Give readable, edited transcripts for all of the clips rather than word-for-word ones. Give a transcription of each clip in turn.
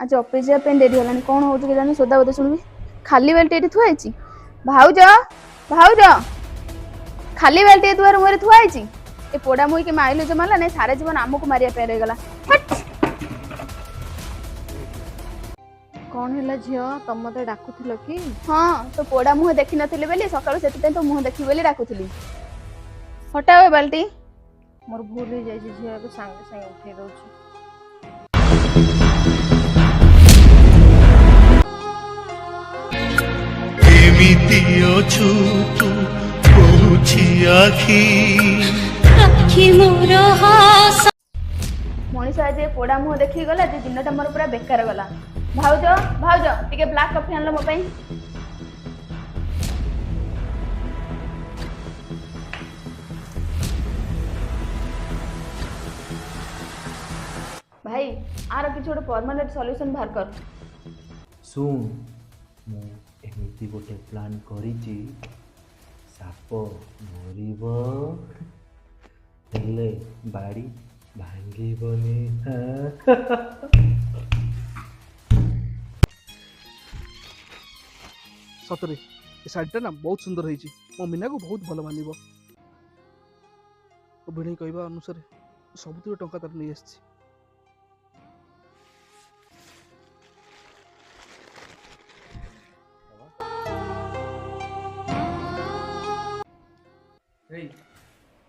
आज ऑफिस जा पे डेरी होलानी कौन होउछ के जानी सोदा बोते सुनबी खाली बेल्ट एठी थुआ आइची भाउज भाउज खाली बेल्ट ए दुआर मोरे थुआ आइची ए पोडा मुई के माइलो जे मारला नै सारा जीवन हमको मारिया पे रह गला कौन है झियो तुम मत डाकुथिल कि हां तो पोडा मुह देखि नथिले बेली सकाळ सेति तो मुह देखि बेली डाकुथिली हटाओ बाल्टी मोर भूल हो जाय झियो को संगे संगे उठे दउछु एमिति अछु तू बहुछि आखी आखी मोर हास मनीष आज पोड़ा मुह देखी गला जे दिनटा मोर पूरा बेकार गला भाउज भाउज टिके ब्लैक कॉफी आनलो मो पई भाई आरो किछ गोटे परमानेंट सॉल्यूशन बाहर कर सुन मु एमिति गोटे प्लान करिछि साप मरिबो हेले बाड़ी भांगिबनी सतरे ए शाढ़ीटा ना बहुत सुंदर होइछि मो मीना को बहुत भल मानिबो ओ भिणी कहबा अनुसार सबुतिर टंका तार नै आछि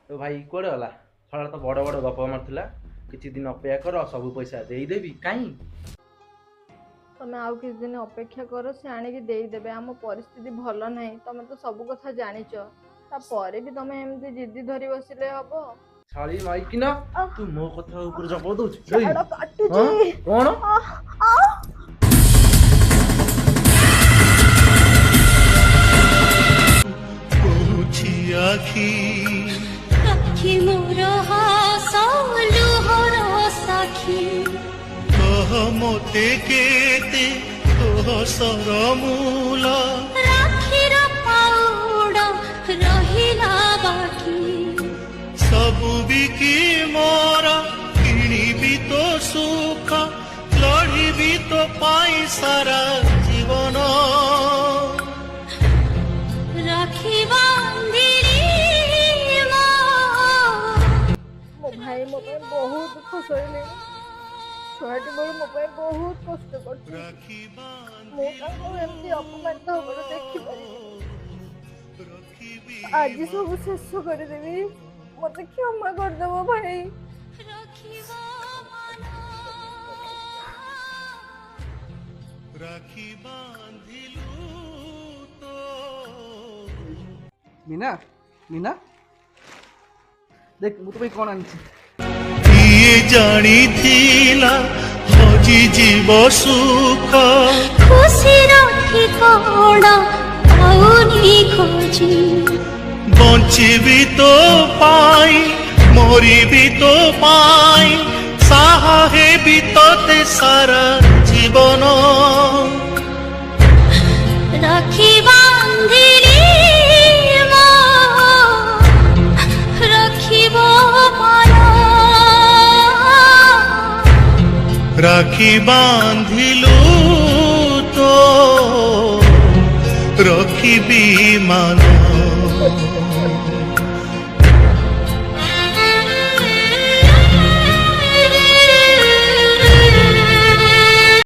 तो भाई कोड़े गला छड़ा तो बड़ बड़ गप मारथिला किछि दिन अपेक्षा कर सब पैसा देई देबी काई तमे आउ किछ दिन अपेक्षा करो से आनी के देई देबे हम परिस्थिति भलो नै तमे तो सब कथा जानिचो ता परे भी तमे एमती जिद्दी धरी बसिले हबो छाली माई किना तू मो कथा ऊपर जप दउछ छाड़ काटू जी कोन बहुछि आखी आखी मोर हास लुहर साखी कह मोते केते तोह सरमूल राखीर पाउड रहिला बाकी सबु बिकी मोर किणिबी तो सुख लड़िबी तो पाई सारा जीवन राखी बांधिली मो भाई मो पे बहुत खुश होइले छोटी बड़ मो पे बहुत कष्ट करछि राखी मो काको एमती अपमान तो बड़ देखि पारि आज सब शेष कर देबी मते क्षमा कर देबो भाई राखी बांधिलु तो मीना मीना देख मु तो कौन आनी किए जानी थिला हजी जीव सुख खुशी राखी कोण आउनी खोजी बंचिबी तो पाई मरिबी तो पाई साहा हेबी तोते सारा जीवन राखी बांधिली राखी राखी बांधिलु तो रखिबी मान